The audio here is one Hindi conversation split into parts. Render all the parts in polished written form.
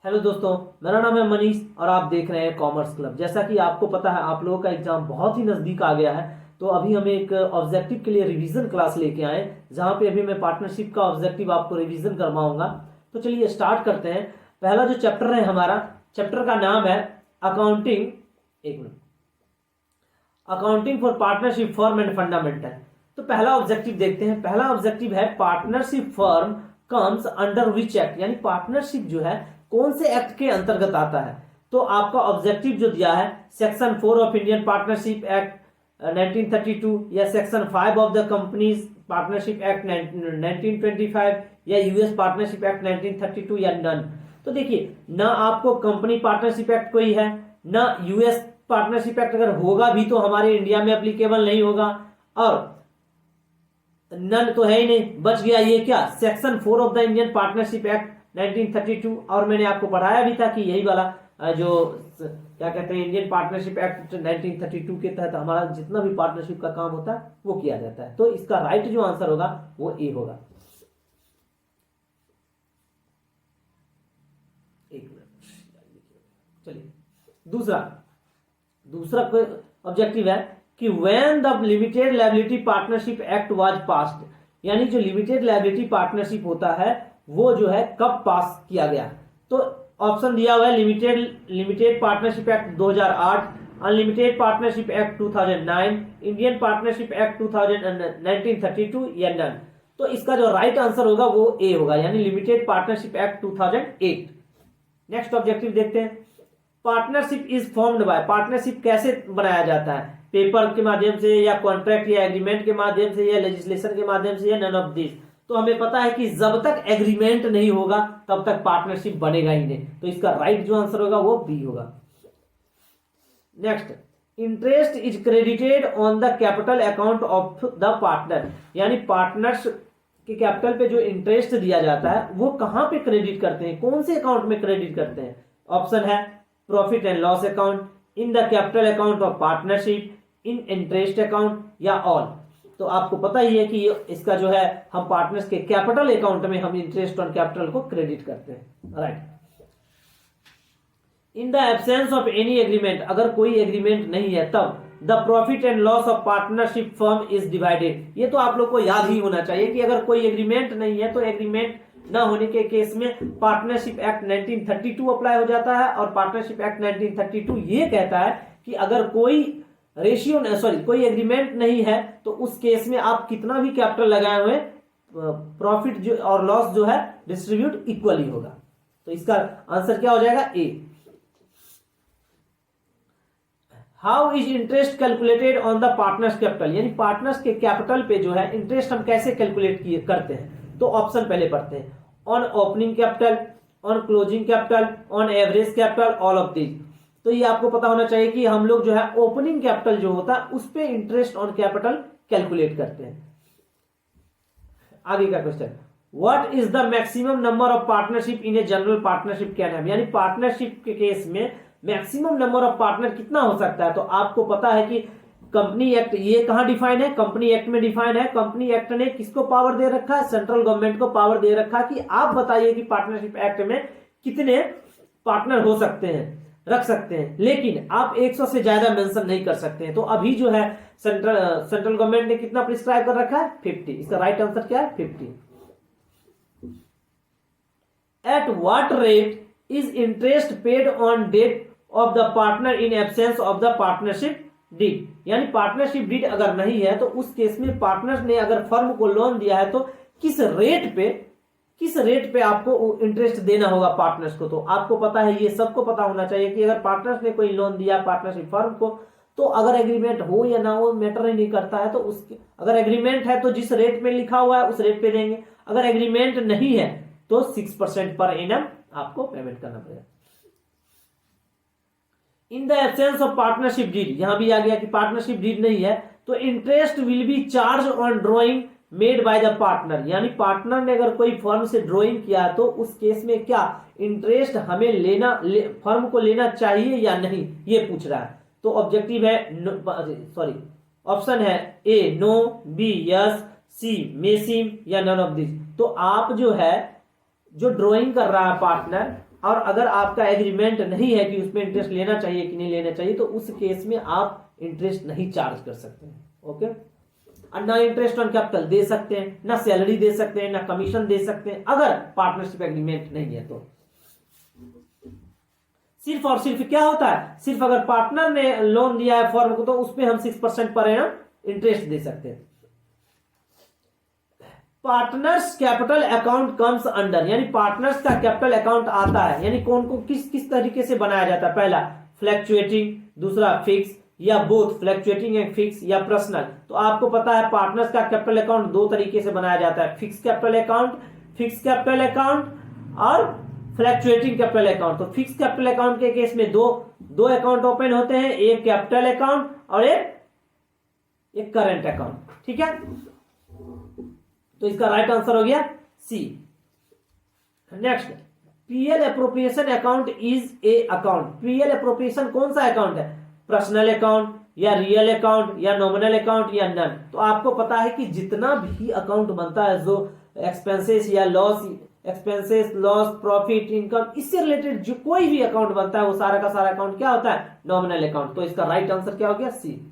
हेलो दोस्तों, मेरा नाम है मनीष और आप देख रहे हैं कॉमर्स क्लब। जैसा कि आपको पता है, आप लोगों का एग्जाम बहुत ही नज़दीक आ गया है। तो अभी हम एक ऑब्जेक्टिव के लिए रिवीजन क्लास लेके आए, जहां पे अभी मैं पार्टनरशिप का ऑब्जेक्टिव आपको रिवीजन करवाऊंगा। तो चलिए स्टार्ट करते हैं। पहला जो चैप्टर है हमारा, चैप्टर का नाम है अकाउंटिंग, एक minute, accounting for partnership firm and fundamental. तो पहला ऑब्जेक्टिव देखते हैं। पहला ऑब्जेक्टिव है partnership firm comes under which act, यानी पार्टनरशिप जो है कौन से एक्ट के अंतर्गत आता है। तो आपका ऑब्जेक्टिव जो दिया है, section 4 of Indian partnership act 1932 या section 5 of the companies partnership act 1925 या यूएस पार्टनरशिप एक्ट 1932 या नन। तो देखिए, ना आपको कंपनी पार्टनरशिप एक्ट कोई है, ना यूएस पार्टनरशिप एक्ट, अगर होगा भी तो हमारे इंडिया में एप्लीकेबल नहीं होगा, और नन तो है ही नहीं। बच गया ये क्या, section 4 of the Indian partnership act 1932। और मैंने आपको पढ़ाया भी था कि यही वाला जो क्या कहते हैं, इंडियन पार्टनरशिप एक्ट 1932 के तहत हमारा जितना भी पार्टनरशिप का काम होता है वो किया जाता है। तो इसका राइट जो आंसर होगा वो ए होगा। एक मिनट, चलिए दूसरा दूसरा ऑब्जेक्टिव है कि when the limited liability partnership act was passed, यानी जो लिमिटेड लायबिलिटी पार्टनरशिप होता है वो जो है कब पास किया गया। तो ऑप्शन दिया हुआ है limited partnership act 2008, unlimited partnership act 2009, Indian partnership act 1932 या नन। तो इसका जो राइट आंसर होगा वो ए होगा, यानी limited partnership act 2008। Next objective देखते हैं। Partnership is formed by, partnership कैसे बनाया जाता है, पेपर के माध्यम से या कॉन्ट्रैक्ट या एग्रीमेंट के माध्यम से या लेजिस्लेशन के माध्यम से या नन ऑफ दिस। तो हमें पता है कि जब तक एग्रीमेंट नहीं होगा तब तक पार्टनरशिप बनेगा ही नहीं। तो इसका राइट जो आंसर होगा वो बी होगा। Next, interest is credited on the capital account of the partner, यानी पार्टनर्स के कैपिटल पे जो इंटरेस्ट दिया जाता है वो कहां पे क्रेडिट करते हैं, कौन से अकाउंट में क्रेडिट करते हैं। ऑप्शन है profit and loss account, in the capital account of partnership, in interest account या ऑल। तो आपको पता ही है कि इसका जो है हम पार्टनर्स के कैपिटल अकाउंट में हम इंटरेस्ट ऑन कैपिटल को क्रेडिट करते हैं। Right. In the absence of any agreement, अगर कोई एग्रीमेंट नहीं है तब the profit and loss of partnership firm is divided. ये तो आप लोग को याद ही होना चाहिए कि अगर कोई एग्रीमेंट नहीं है तो एग्रीमेंट ना होने के केस में पार्टनरशिप एक्ट 1932 अप्लाई हो जाता है। और पार्टनरशिप एक्ट 1932 ये कहता है कि अगर कोई कोई एग्रीमेंट नहीं है तो उस केस में आप कितना भी कैपिटल लगाए हुए प्रॉफिट जो और लॉस जो है डिस्ट्रीब्यूट इक्वली होगा। तो इसका आंसर क्या हो जाएगा, A. How is interest calculated on the partners capital, यानी पार्टनर्स के कैपिटल पे जो है इंटरेस्ट हम कैसे कैलकुलेट करते हैं। तो ऑप्शन पहले पढ़ते हैं। On opening capital, on closing capital, on average capital, all of these. तो ये आपको पता होना चाहिए कि हम लोग जो है ओपनिंग कैपिटल जो होता है उस पे इंटरेस्ट ऑन कैपिटल कैलकुलेट करते हैं। आगे का question, what is the maximum number of partnership in a general partnership can have, यानी पार्टनरशिप के केस में मैक्सिमम नंबर ऑफ पार्टनर कितना हो सकता है। तो आपको पता है कि कंपनी एक्ट ये कहां डिफाइन है, कंपनी एक्ट में डिफाइन है। कंपनी एक्ट ने किसको पावर दे रखा है, सेंट्रल गवर्नमेंट को पावर दे रखा है कि आप बताइए कि पार्टनरशिप एक्ट में कितने पार्टनर हो सकते हैं, रख सकते हैं, लेकिन आप 100 से ज्यादा मेंशन नहीं कर सकते हैं। तो अभी जो है सेंट्रल गवर्नमेंट ने कितना प्रिस्क्राइब कर रखा है, 50। इसका राइट आंसर क्या है, 50। At what rate is interest paid on debt of the partner in absence of the partnership deed, यानी पार्टनरशिप डीड अगर नहीं है तो उस केस में पार्टनर ने अगर फर्म को लोन दिया है तो किस रेट पे आपको इंटरेस्ट देना होगा पार्टनर्स को। तो आपको पता है, ये सबको पता होना चाहिए कि अगर पार्टनर्स ने कोई लोन दिया पार्टनरशिप फर्म को, तो अगर एग्रीमेंट हो या ना हो मैटर ही नहीं करता है। तो उसके अगर एग्रीमेंट है तो जिस रेट में लिखा हुआ है उस रेट पे देंगे, अगर एग्रीमेंट नहीं है तो 6% पर एनम आपको पेमेंट करना पड़ेगा। In the absence of partnership deed, यहां भी आ गया कि पार्टनरशिप डीड नहीं है तो interest will be charge on drawing made by the partner, यानी पार्टनर ने अगर कोई फर्म से ड्रॉइंग किया तो उस केस में क्या इंटरेस्ट हमें फर्म को लेना चाहिए या नहीं, ये पूछ रहा है। तो ऑब्जेक्टिव है ऑप्शन है ए नो, बी यस, सी मे सीम या नन ऑफ दिस। तो आप जो है जो ड्रॉइंग कर रहा है पार्टनर, और अगर आपका एग्रीमेंट नहीं है कि उसमें इंटरेस्ट लेना चाहिए कि नहीं लेना चाहिए, तो उस केस में आप इंटरेस्ट नहीं चार्ज कर सकते हैं। ओके, और ना इंटरेस्ट ऑन कैपिटल दे सकते हैं, ना सैलरी दे सकते हैं, ना कमीशन दे सकते हैं, अगर पार्टनरशिप एग्रीमेंट नहीं है तो। सिर्फ और सिर्फ क्या होता है, सिर्फ अगर पार्टनर ने लोन दिया है फर्म को तो उसमें हम 6% पर एनम इंटरेस्ट दे सकते हैं। Partners capital account comes under, यानी पार्टनर्स का कैपिटल अकाउंट आता है, यानी कौन को किस किस तरीके से बनाया जाता है। पहला फ्लैक्चुएटिंग, दूसरा फिक्स या बोथ फ्लैक्चुएटिंग एंड फिक्स या पर्सनल। तो आपको पता है पार्टनर्स का कैपिटल अकाउंट दो तरीके से बनाया जाता है, fix capital account, fix capital account और फ्लैक्चुएटिंग कैपिटल अकाउंट। तो फिक्स कैपिटल अकाउंट के केस में दो अकाउंट ओपन होते हैं, एक कैपिटल अकाउंट और एक करंट अकाउंट। ठीक है, तो इसका राइट आंसर हो गया C. Next, PL appropriation account is a account. PL appropriation कौन सा अकाउंट है, पर्सनल अकाउंट या रियल अकाउंट या नॉमिनल अकाउंट या नन। तो आपको पता है कि जितना भी अकाउंट बनता है जो एक्सपेंसेस या loss, expenses loss profit income, इससे रिलेटेड जो कोई भी अकाउंट बनता है वो सारा का सारा अकाउंट क्या होता है, नॉमिनल अकाउंट। तो इसका राइट आंसर क्या हो गया, C.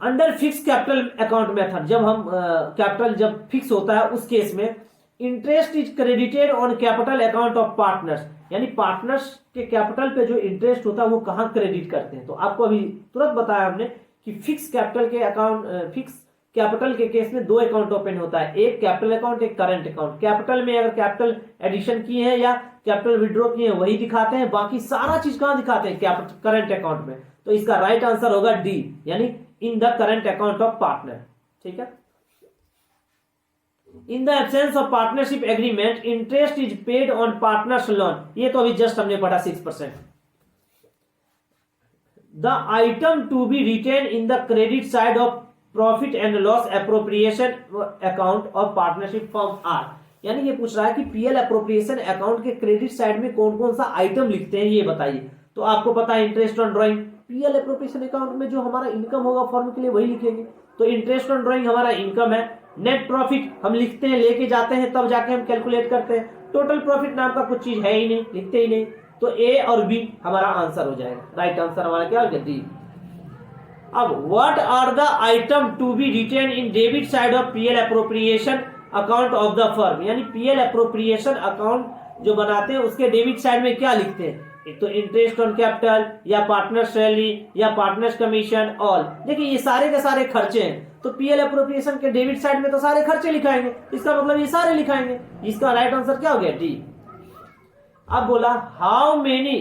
Under fix capital account method, जब हम कैपिटल जब फिक्स होता है उस केस में interest is credited on capital account of partners, यानी पार्टनर्स के कैपिटल पे जो इंटरेस्ट होता है वो कहां क्रेडिट करते हैं। तो आपको अभी तुरंत बताया हमने कि फिक्स कैपिटल के अकाउंट, फिक्स कैपिटल के केस में दो अकाउंट ओपन होता है, एक कैपिटल अकाउंट, एक करंट अकाउंट। कैपिटल में अगर कैपिटल एडिशन किए हैं या कैपिटल विड्रॉ किए हैं वही दिखाते हैं, बाकी सारा चीज कहां दिखाते हैं, करंट अकाउंट में। तो इसका राइट आंसर होगा डी, यानी in the current account of partner. ठीक है, in the absence of partnership agreement interest is paid on partner's loan, ये तो अभी जस्ट हमने पढ़ा 6%। The item to be written in the credit side of profit and loss appropriation account of partnership firm are, यानी ये पूछ रहा है कि पीएल अप्रोप्रिएशन अकाउंट के क्रेडिट साइड में कौन कौन सा आइटम लिखते हैं ये बताइए। तो आपको पता है interest on drawing, PL appropriation account में जो हमारा इनकम होगा फर्म के लिए वही लिखेंगे। तो इंटरेस्ट ऑन ड्राइंग हमारा इनकम है, नेट प्रॉफिट हम लिखते हैं, लेके जाते हैं तब जाके हम कैलकुलेट करते हैं। टोटल प्रॉफिट नाम का कुछ चीज है ही नहीं, लिखते ही नहीं। तो ए और बी हमारा आंसर हो जाएगा। राइट आंसर हमारा क्या हो गया, डी। अब what are the item to be written in debit side of PL appropriation account of the firm, यानी पीएल अप्रोप्रिएशन अकाउंट जो बनाते हैं उसके डेबिट साइड में क्या लिखते हैं। एक तो इंटरेस्ट ऑन कैपिटल या पार्टनर सैलरी या पार्टनर्स कमीशन ऑल। देखिए ये सारे के सारे खर्चे हैं, तो पीएल अप्रोप्रिएशन के डेबिट साइड में तो सारे खर्चे लिखाएंगे, इसका मतलब ये सारे लिखाएंगे। इसका राइट आंसर क्या हो गया, डी। अब बोला how many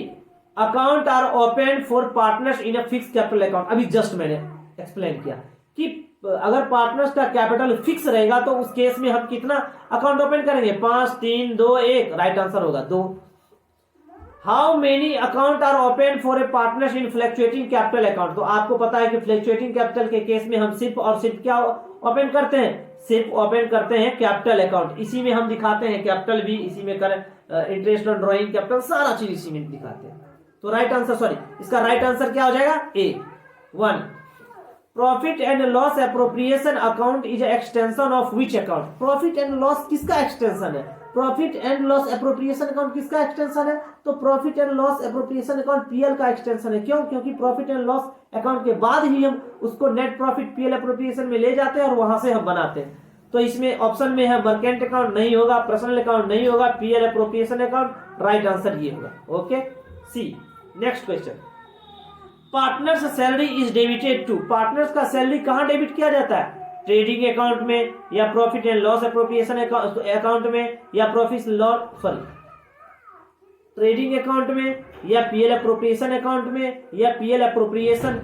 account are open for partners in a fix capital account. अभी जस्ट मैंने एक्सप्लेन किया कि अगर पार्टनर्स का कैपिटल फिक्स रहेगा तो उस केस में हम कितना अकाउंट ओपन करेंगे, 5 3 2 1। राइट आंसर होगा 2। How many account are open for a partners in fluctuating capital account. तो आपको पता है कि फ्लैक्चुएटिंग कैपिटल के केस में हम सिर्फ और सिर्फ क्या ओपन करते हैं, सिर्फ ओपन करते हैं कैपिटल अकाउंट। इसी में हम दिखाते हैं कैपिटल भी, इसी में इंटरेस्ट ऑन ड्राइंग कैपिटल सारा चीज इसी में दिखाते हैं। तो राइट आंसर, सॉरी इसका राइट आंसर क्या हो जाएगा, ए 1। Profit and loss appropriation account is extension of which account. Profit and loss किसका एक्सटेंशन है, profit and loss appropriation account किसका एक्सटेंशन है, तो profit and loss appropriation account PL का एक्सटेंशन है। क्यों, क्योंकि प्रॉफिट एंड लॉस अकाउंट के बाद ही हम उसको नेट प्रॉफिट पीएल अप्रोप्रिएशन में ले जाते हैं और वहां से हम बनाते हैं। तो इसमें ऑप्शन में है मर्केंट अकाउंट नहीं होगा, पर्सनल अकाउंट नहीं होगा, PL appropriation account. Right answer ये होगा। Okay, C. Next question, partner's salary is debited to. Partner's का सैलरी कहां डेबिट किया जाता है, ट्रेडिंग अकाउंट में या profit and loss appropriation account में या profit loss, sorry trading account में या पीएल अप्रोप्रिएशन अकाउंट में या पीएल अप्रोप्रिएशन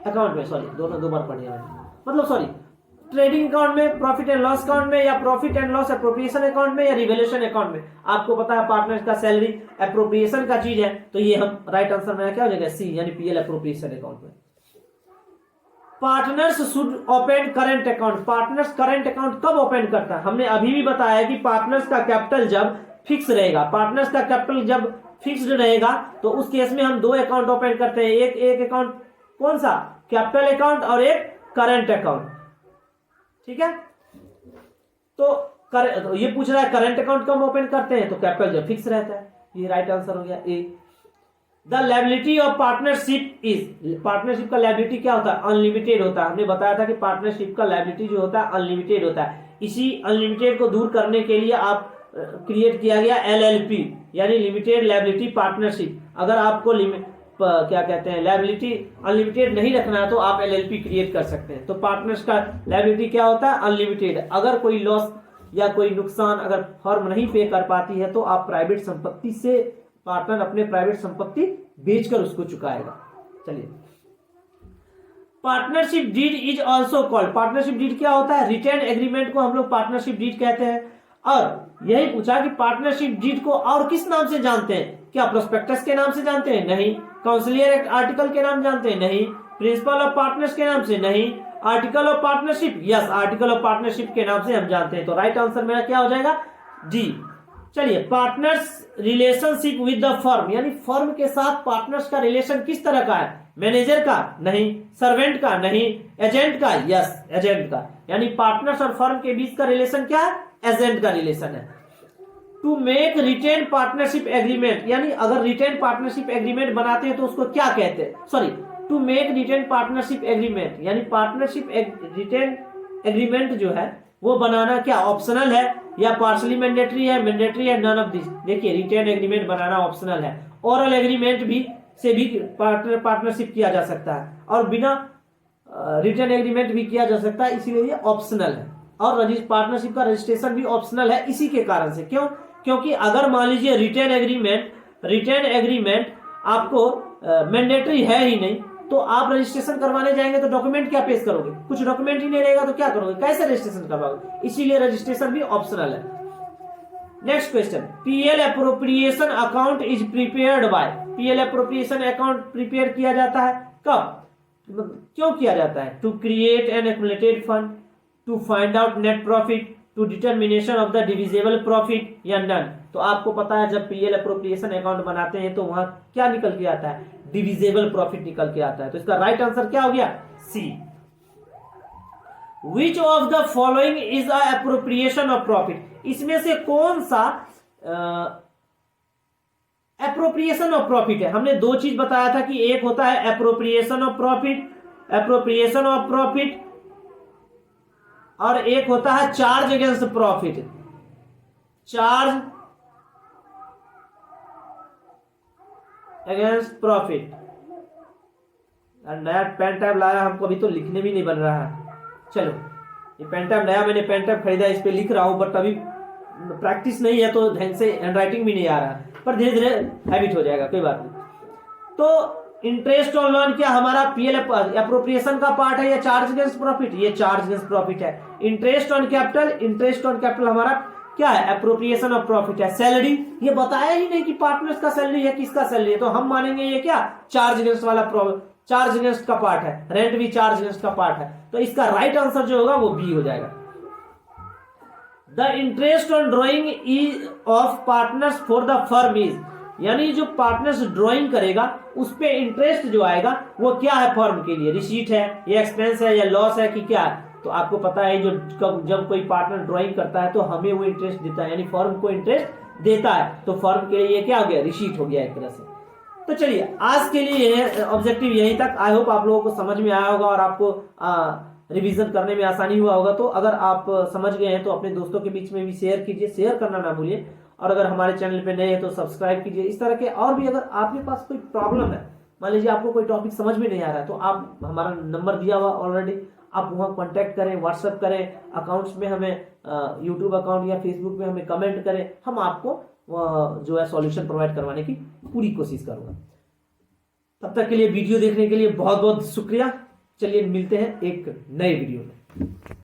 अकाउंट में, सॉरी दोनों दो बार पढ़े मतलब सॉरी ट्रेडिंग अकाउंट में, प्रॉफिट एंड लॉस अकाउंट में या profit and loss appropriation account में या रिवैल्यूएशन अकाउंट में। आपको पता है पार्टनर्स का सैलरी अप्रोप्रिएशन का चीज है, तो ये हम राइट आंसर में क्या हो जाएगा, सी, यानी पीएल अप्रोप्रिएशन अकाउंट में। Partners should open current account. Partners current account कब ओपन करता है, हमने अभी भी बताया कि पार्टनर्स का कैपिटल जब फिक्स रहेगा, पार्टनर्स का कैपिटल जब फिक्स्ड रहेगा तो उस केस में हम दो अकाउंट ओपन करते हैं। एक अकाउंट कौन सा, कैपिटल अकाउंट और एक करंट अकाउंट। ठीक है, तो ये पूछ रहा है करंट अकाउंट कब ओपन करते हैं, तो कैपिटल जब फिक्स रहता है। ये राइट आंसर हो गया A. The liability of partnership is, partnership का लायबिलिटी क्या होता है, अनलिमिटेड होता है। हमने बताया था कि पार्टनरशिप का लायबिलिटी जो होता है अनलिमिटेड होता है। इसी अनलिमिटेड को दूर करने के लिए आप क्रिएट किया गया LLP यानी लिमिटेड लायबिलिटी पार्टनरशिप। अगर आपको क्या कहते हैं लायबिलिटी अनलिमिटेड नहीं रखना है तो आप LLP क्रिएट कर सकते हैं। तो पार्टनर्स का लायबिलिटी क्या होता है, अनलिमिटेड। अगर कोई लॉस या कोई नुकसान अगर फर्म नहीं पे कर पाती है तो आप प्राइवेट संपत्ति से, पार्टनर अपने प्राइवेट संपत्ति बेचकर उसको चुकाएगा। चलिए, partnership deed is also called, partnership deed क्या होता है, रिटेन एग्रीमेंट को हम लोग पार्टनरशिप डीड कहते हैं। और यही पूछा कि पार्टनरशिप डीड को और किस नाम से जानते हैं, क्या प्रोस्पेक्टस के नाम से जानते हैं, नहीं। काउंसिलियर एक्ट आर्टिकल के नाम जानते हैं, नहीं। प्रिंसिपल ऑफ पार्टनर्स के नाम से, नहीं। Article of partnership, yes, article of partnership के नाम से हम जानते हैं। तो राइट आंसर मेरा क्या हो जाएगा, डी। चलिए, partners relationship with the firm, यानी फर्म के साथ पार्टनर्स का रिलेशन किस तरह का है, मैनेजर का, नहीं। सर्वेंट का, नहीं। एजेंट का, यस, एजेंट का। यानी पार्टनर्स और फर्म के बीच का रिलेशन क्या है, एजेंट का रिलेशन है। To make written partnership agreement, यानी अगर रिटेन पार्टनरशिप एग्रीमेंट बनाते हैं तो उसको क्या कहते हैं, sorry, to make written partnership agreement, यानी पार्टनरशिप रिटेन एग्रीमेंट जो है वो बनाना क्या ऑप्शनल है या पार्शली मैंडेटरी है, मैंडेटरी है, नन ऑफ दिस। देखिए, रिटेन एग्रीमेंट बनाना ऑप्शनल है। ओरल एग्रीमेंट भी से भी पार्टनरशिप किया जा सकता है और बिना रिटेन एग्रीमेंट भी किया जा सकता है, इसीलिए ये ऑप्शनल है। और पार्टनरशिप का रजिस्ट्रेशन भी ऑप्शनल है इसी के कारण से। क्यों, क्योंकि अगर मान लीजिए रिटेन एग्रीमेंट आपको मैंडेटरी है ही नहीं, तो आप रजिस्ट्रेशन करवाने जाएंगे तो डॉक्यूमेंट क्या पेश करोगे, कुछ डॉक्यूमेंट ही नहीं रहेगा तो क्या करोगे, कैसे रजिस्ट्रेशन करवाओगे, इसीलिए रजिस्ट्रेशन भी ऑप्शनल है। Next question, PL appropriation account is prepared by, PL appropriation account prepare किया जाता है कब, क्यों किया जाता है, to create an accumulated fund, to find out net profit, to determination of the divisible profit या नन। तो आपको पता है जब पीएल अप्रोप्रिएशन अकाउंट बनाते हैं तो वहां क्या निकल के आता है, डिविजिबल प्रॉफिट निकल के आता है। तो इसका राइट आंसर क्या हो गया, C. Which of the following is appropriation of profit, इसमें से कौन सा एप्रोप्रिएशन ऑफ प्रॉफिट है। हमने दो चीज बताया था कि एक होता है एप्रोप्रिएशन ऑफ प्रॉफिट, और एक होता है charge against profit, charge against profit. नया पेन टैब लाया हमको, अभी तो लिखने भी नहीं बन रहा है। चलो, ये पेन टैब नया मैंने पेन टैब खरीदा, इस पे लिख रहा हूं, बट अभी प्रैक्टिस नहीं है तो ढंग से हैंडराइटिंग भी नहीं आ रहा है, पर धीरे धीरे हैबिट हो जाएगा, कोई बात नहीं। तो इंटरेस्ट ऑन लोन क्या हमारा पीएल अप्रोप्रिएशन का पार्ट है या चार्ज अगेंस्ट प्रॉफिट, ये चार्ज अगेंस्ट प्रॉफिट है। इंटरेस्ट ऑन कैपिटल हमारा क्या है, अप्रोप्रिएशन ऑफ प्रॉफिट है। सैलरी, ये बताया ही नहीं कि पार्टनर्स का सैलरी है, किसका सैलरी है, तो हम मानेंगे ये क्या चार्ज अगेंस्ट वाला चार्ज अगेंस्ट का पार्ट है। रेंट भी चार्ज अगेंस्ट का पार्ट है, तो इसका राइट आंसर जो होगा वो बी हो जाएगा। The interest on drawing is of partners for the firm is, यानी जो पार्टनर्स ड्राइंग करेगा उस पे इंटरेस्ट जो आएगा वो क्या है फर्म के लिए, रिसीट है या एक्सपेंस है या लॉस है कि क्या है। तो आपको पता है जो जब कोई पार्टनर ड्राइंग करता है तो हमें वो इंटरेस्ट देता है, यानी फर्म को इंटरेस्ट देता है, तो फर्म के लिए क्या हो गया, रिसीट हो गया एक तरह से। तो चलिए, आज के लिए ऑब्जेक्टिव यहीं तक। आई होप आप लोगों को समझ में आया होगा और आपको रिवीजन करने में आसानी हुआ होगा। तो अगर आप समझ गए हैं तो अपने दोस्तों के बीच में भी शेयर कीजिए, शेयर करना ना भूलिए। और अगर हमारे चैनल पे नए हैं तो सब्सक्राइब कीजिए। इस तरह के और भी अगर आपके पास कोई प्रॉब्लम है, मान लीजिए आपको कोई टॉपिक समझ में नहीं आ रहा है, तो आप हमारा नंबर दिया हुआ ऑलरेडी, आप वहाँ कांटेक्ट करें, व्हाट्सएप करें, अकाउंट्स में हमें यूट्यूब अकाउंट या फेसबुक में हमें कमेंट करें, हम आपको जो है सॉल्यूशन प्रोवाइड करवाने की पूरी कोशिश करूँगा। तब तक के लिए वीडियो देखने के लिए बहुत बहुत शुक्रिया। चलिए मिलते हैं एक नए वीडियो में।